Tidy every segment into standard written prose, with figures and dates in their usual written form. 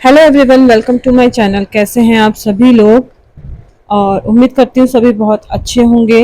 Hello everyone, welcome to my channel. कैसे हैं आप सभी लोग? और उम्मीद करती हूँ सभी बहुत अच्छे होंगे।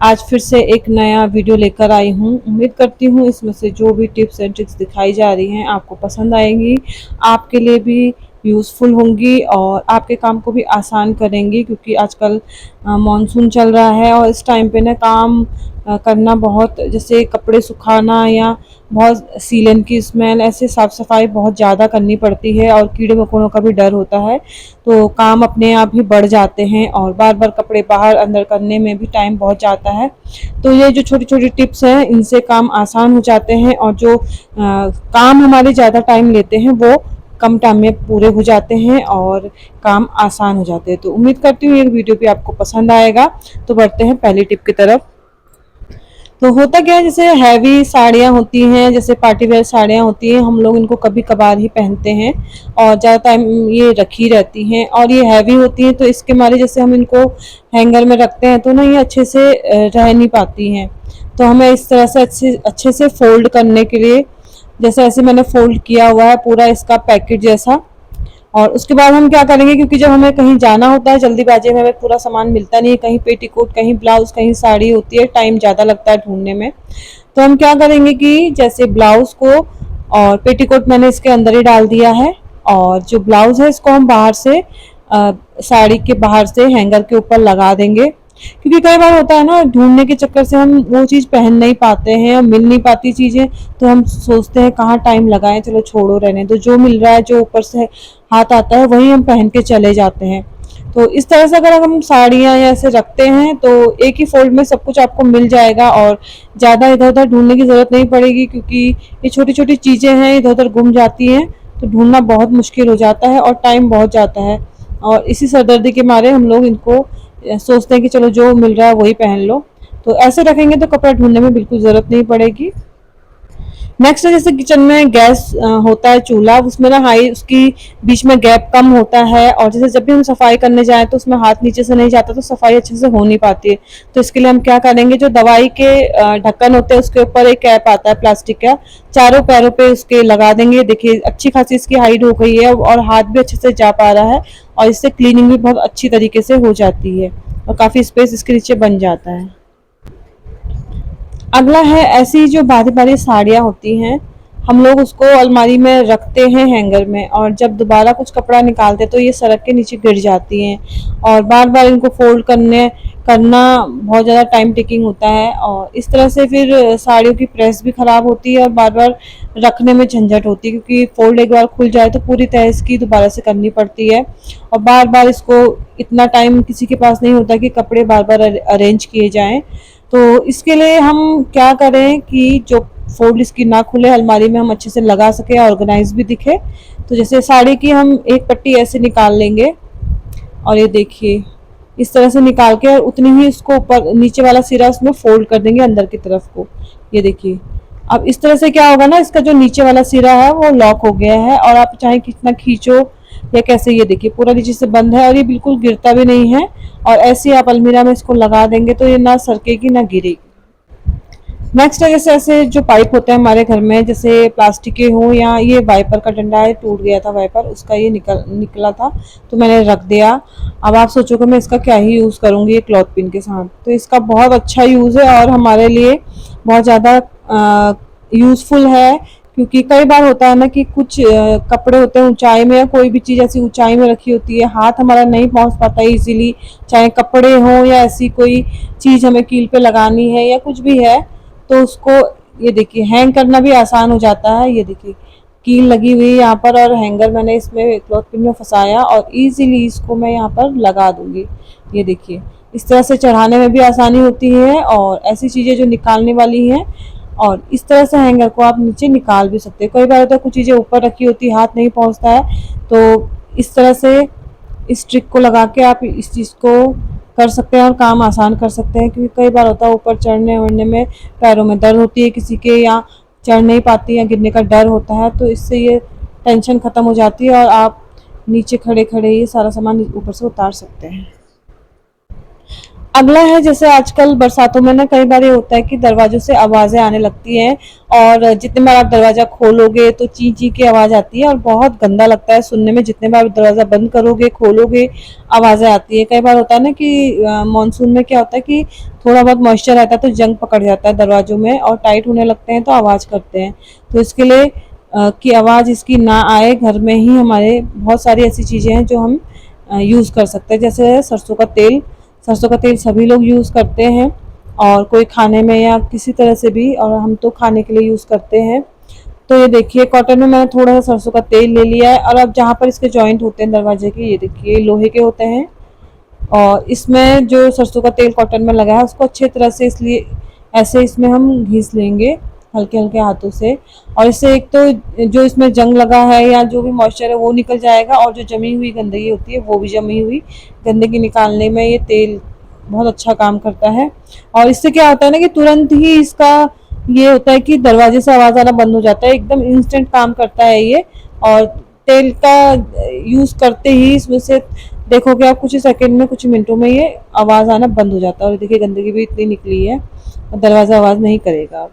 आज फिर से एक नया वीडियो लेकर आई हूँ। उम्मीद करती हूँ इसमें से जो भी टिप्स एंड ट्रिक्स दिखाई जा रही हैं आपको पसंद आएंगी, आपके लिए भी यूज़फुल होंगी और आपके काम को भी आसान करेंगी, क्योंकि आजकल मॉनसून चल रहा है और इस टाइम पे ना काम करना बहुत, जैसे कपड़े सुखाना या बहुत सीलन की स्मेल, ऐसे साफ़ सफाई बहुत ज़्यादा करनी पड़ती है और कीड़े मकोड़ों का भी डर होता है। तो काम अपने आप ही बढ़ जाते हैं और बार बार कपड़े बाहर अंदर करने में भी टाइम बहुत जाता है। तो ये जो छोटी छोटी टिप्स हैं इनसे काम आसान हो जाते हैं और जो काम हमारे ज़्यादा टाइम लेते हैं वो कम टाइम में पूरे हो जाते हैं और काम आसान हो जाते हैं। तो उम्मीद करती हूँ ये वीडियो भी आपको पसंद आएगा। तो बढ़ते हैं पहली टिप की तरफ। तो होता क्या है, जैसे हैवी साड़ियाँ होती हैं, जैसे पार्टी वेयर साड़ियाँ होती हैं, हम लोग इनको कभी कभार ही पहनते हैं और ज़्यादा टाइम ये रखी रहती हैं और ये हैवी होती हैं। तो इसके मारे जैसे हम इनको हैंगर में रखते हैं तो ना ये अच्छे से रह नहीं पाती हैं। तो हमें इस तरह से अच्छे अच्छे से फोल्ड करने के लिए, जैसे ऐसे मैंने फोल्ड किया हुआ है पूरा इसका पैकेट जैसा। और उसके बाद हम क्या करेंगे, क्योंकि जब हमें कहीं जाना होता है जल्दीबाजी में हमें पूरा सामान मिलता नहीं है, कहीं पेटीकोट, कहीं ब्लाउज, कहीं साड़ी होती है, टाइम ज़्यादा लगता है ढूंढने में। तो हम क्या करेंगे कि जैसे ब्लाउज को और पेटीकोट मैंने इसके अंदर ही डाल दिया है और जो ब्लाउज है इसको हम बाहर से साड़ी के बाहर से हैंगर के ऊपर लगा देंगे। क्योंकि कई बार होता है ना, ढूंढने के चक्कर से हम वो चीज़ पहन नहीं पाते हैं और मिल नहीं पाती चीज़ें, तो हम सोचते हैं कहाँ टाइम लगाएं, चलो छोड़ो रहने दो, जो मिल रहा है जो ऊपर से हाथ आता है वही हम पहन के चले जाते हैं। तो इस तरह से अगर हम साड़ियाँ या ऐसे रखते हैं तो एक ही फोल्ड में सब कुछ आपको मिल जाएगा और ज़्यादा इधर उधर ढूंढने की ज़रूरत नहीं पड़ेगी, क्योंकि ये छोटी छोटी चीज़ें हैं, इधर उधर गुम जाती हैं तो ढूंढना बहुत मुश्किल हो जाता है और टाइम बहुत जाता है। और इसी सरदर्दी के मारे हम लोग इनको सोचते हैं कि चलो जो मिल रहा है वही पहन लो। तो ऐसे रखेंगे तो कपड़ा ढूंढने में बिल्कुल ज़रूरत नहीं पड़ेगी। नेक्स्ट है, जैसे किचन में गैस होता है, चूल्हा, उसमें ना हाई उसकी बीच में गैप कम होता है और जैसे जब भी हम सफाई करने जाएं तो उसमें हाथ नीचे से नहीं जाता तो सफाई अच्छे से हो नहीं पाती है। तो इसके लिए हम क्या करेंगे, जो दवाई के ढक्कन होते हैं उसके ऊपर एक कैप आता है प्लास्टिक का, चारों पैरों पे उसके लगा देंगे। देखिए अच्छी खासी इसकी हाइट हो गई है और हाथ भी अच्छे से जा पा रहा है और इससे क्लीनिंग भी बहुत अच्छी तरीके से हो जाती है और काफ़ी स्पेस इसके नीचे बन जाता है। अगला है, ऐसी जो बारी बारी साड़ियाँ होती हैं हम लोग उसको अलमारी में रखते हैं हैंगर में, और जब दोबारा कुछ कपड़ा निकालते तो ये सड़क के नीचे गिर जाती हैं और बार बार इनको फोल्ड करना बहुत ज़्यादा टाइम टेकिंग होता है और इस तरह से फिर साड़ियों की प्रेस भी ख़राब होती है और बार बार रखने में झंझट होती है, क्योंकि फोल्ड एक बार खुल जाए तो पूरी तरह इसकी दोबारा से करनी पड़ती है और बार बार इसको, इतना टाइम किसी के पास नहीं होता कि कपड़े बार बार अरेंज किए जाएं। तो इसके लिए हम क्या करें कि जो फोल्ड इसकी ना खुले, अलमारी में हम अच्छे से लगा सके, ऑर्गेनाइज भी दिखे। तो जैसे साड़ी की हम एक पट्टी ऐसे निकाल लेंगे और ये देखिए इस तरह से निकाल के और उतनी ही इसको ऊपर नीचे वाला सिरा उसमें फोल्ड कर देंगे अंदर की तरफ को। ये देखिए अब इस तरह से क्या होगा ना, इसका जो नीचे वाला सिरा है वो लॉक हो गया है और आप चाहे कितना खींचो या कैसे, ये देखिए पूरा नीचे से बंद है और ये बिल्कुल गिरता भी नहीं है। और ऐसे ही आप अलमीरा में इसको लगा देंगे तो ये ना सरकेगी ना गिरेगी। नेक्स्ट है, जैसे ऐसे जो पाइप होते हैं हमारे घर में, जैसे प्लास्टिक के हो या ये वाइपर का डंडा है, टूट गया था वाइपर, उसका ये निकला था तो मैंने रख दिया। अब आप सोचोगे मैं इसका क्या ही यूज़ करूँगी ये क्लॉथ पिन के साथ, तो इसका बहुत अच्छा यूज़ है और हमारे लिए बहुत ज़्यादा यूज़फुल है। क्योंकि कई बार होता है ना कि कुछ कपड़े होते हैं ऊंचाई में या कोई भी चीज़ ऐसी ऊंचाई में रखी होती है, हाथ हमारा नहीं पहुंच पाता इजीली, चाहे कपड़े हो या ऐसी कोई चीज़ हमें कील पे लगानी है या कुछ भी है, तो उसको ये देखिए हैंग करना भी आसान हो जाता है। ये देखिए कील लगी हुई है यहाँ पर और हैंगर मैंने इसमें क्लॉथ पिन में फंसाया और इजीली इसको मैं यहाँ पर लगा दूंगी। ये देखिए इस तरह से चढ़ाने में भी आसानी होती है और ऐसी चीज़ें जो निकालने वाली हैं, और इस तरह से हैंगर को आप नीचे निकाल भी सकते हैं। कई बार होता है कुछ चीज़ें ऊपर रखी होती है, हाथ नहीं पहुँचता है, तो इस तरह से इस ट्रिक को लगा के आप इस चीज़ को कर सकते हैं और काम आसान कर सकते हैं। क्योंकि कई बार होता है ऊपर चढ़ने वढ़ने में पैरों में दर्द होती है किसी के, या चढ़ नहीं पाती या गिरने का डर होता है, तो इससे ये टेंशन ख़त्म हो जाती है और आप नीचे खड़े खड़े ये सारा सामान ऊपर से उतार सकते हैं। अगला है, जैसे आजकल बरसातों में ना कई बार ये होता है कि दरवाजों से आवाजें आने लगती हैं, और जितने बार आप दरवाजा खोलोगे तो ची ची की आवाज आती है और बहुत गंदा लगता है सुनने में। जितने बार दरवाजा बंद करोगे खोलोगे आवाजें आती है। कई बार होता है ना कि मानसून में क्या होता है कि थोड़ा बहुत मॉइस्चर रहता है तो जंग पकड़ जाता है दरवाजों में और टाइट होने लगते हैं तो आवाज करते हैं। तो इसके लिए कि आवाज इसकी ना आए, घर में ही हमारे बहुत सारी ऐसी चीजें हैं जो हम यूज कर सकते हैं। जैसे सरसों का तेल, सरसों का तेल सभी लोग यूज़ करते हैं, और कोई खाने में या किसी तरह से भी, और हम तो खाने के लिए यूज़ करते हैं। तो ये देखिए कॉटन में मैंने थोड़ा सा सरसों का तेल ले लिया है, और अब जहाँ पर इसके जॉइंट होते हैं दरवाजे के, ये देखिए लोहे के होते हैं, और इसमें जो सरसों का तेल कॉटन में लगा है उसको अच्छी तरह से इसलिए ऐसे इसमें हम घिस लेंगे हल्के हल्के हाथों से। और इससे एक तो जो इसमें जंग लगा है या जो भी मॉइस्चर है वो निकल जाएगा, और जो जमी हुई गंदगी होती है वो भी, जमी हुई गंदगी निकालने में ये तेल बहुत अच्छा काम करता है। और इससे क्या होता है ना कि तुरंत ही इसका ये होता है कि दरवाजे से आवाज़ आना बंद हो जाता है, एकदम इंस्टेंट काम करता है ये। और तेल का यूज़ करते ही इसमें से देखोगे आप कुछ ही सेकंड में, कुछ मिनटों में ये आवाज़ आना बंद हो जाता है। और देखिए गंदगी भी इतनी निकली है, दरवाज़ा आवाज़ नहीं करेगा।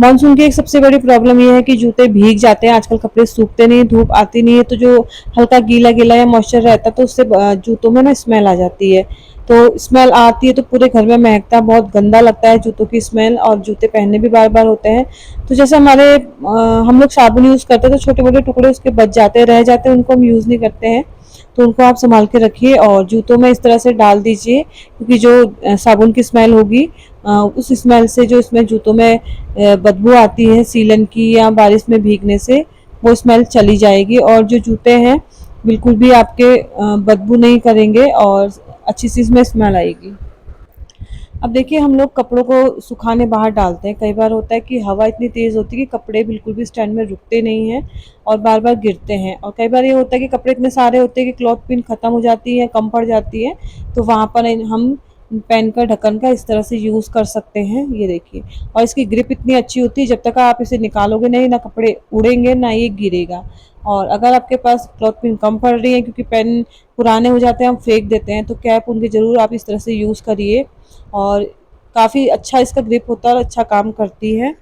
मानसून की एक सबसे बड़ी प्रॉब्लम ये है कि जूते भीग जाते हैं, आजकल कपड़े सूखते नहीं, धूप आती नहीं है, तो जो हल्का गीला गीला या मॉइस्चर रहता है तो उससे जूतों में ना स्मेल आ जाती है। तो स्मेल आती है तो पूरे घर में महकता है, बहुत गंदा लगता है जूतों की स्मेल, और जूते पहनने भी बार बार होते हैं। तो जैसे हम लोग साबुन यूज़ करते हैं तो छोटे मोटे टुकड़े उसके बच जाते हैं, रह जाते हैं, उनको हम यूज़ नहीं करते हैं। तो उनको आप संभाल के रखिए और जूतों में इस तरह से डाल दीजिए, क्योंकि जो साबुन की स्मेल होगी उस स्मेल से जो इसमें जूतों में बदबू आती है सीलन की या बारिश में भीगने से, वो स्मेल चली जाएगी, और जो जूते हैं बिल्कुल भी आपके बदबू नहीं करेंगे और अच्छी सी इसमें स्मेल आएगी। अब देखिए हम लोग कपड़ों को सुखाने बाहर डालते हैं, कई बार होता है कि हवा इतनी तेज़ होती है कि कपड़े बिल्कुल भी स्टैंड में रुकते नहीं हैं और बार बार गिरते हैं। और कई बार ये होता है कि कपड़े इतने सारे होते हैं कि क्लॉथ पिन ख़त्म हो जाती है, कम पड़ जाती है, तो वहाँ पर हम पेन का ढक्कन का इस तरह से यूज़ कर सकते हैं। ये देखिए, और इसकी ग्रिप इतनी अच्छी होती है, जब तक आप इसे निकालोगे नहीं ना कपड़े उड़ेंगे ना ये गिरेगा। और अगर आपके पास क्लॉथ पिन कम पड़ रही है, क्योंकि पेन पुराने हो जाते हैं हम फेंक देते हैं, तो कैप उनकी ज़रूर आप इस तरह से यूज़ करिए, और काफ़ी अच्छा इसका ग्रिप होता है और अच्छा काम करती है।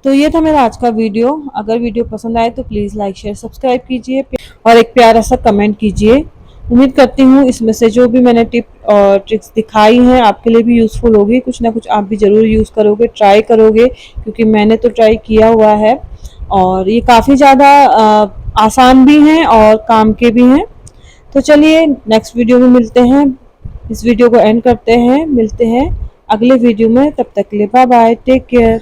तो ये था मेरा आज का वीडियो। अगर वीडियो पसंद आए तो प्लीज़ लाइक शेयर सब्सक्राइब कीजिए और एक प्यारा सा कमेंट कीजिए। उम्मीद करती हूँ इसमें से जो भी मैंने टिप और ट्रिक्स दिखाई हैं आपके लिए भी यूज़फुल होगी। कुछ ना कुछ आप भी ज़रूर यूज़ करोगे, ट्राई करोगे, क्योंकि मैंने तो ट्राई किया हुआ है, और ये काफ़ी ज़्यादा आसान भी हैं और काम के भी हैं। तो चलिए नेक्स्ट वीडियो में मिलते हैं, इस वीडियो को एंड करते हैं, मिलते हैं अगले वीडियो में, तब तक के लिए बाय बाय, टेक केयर।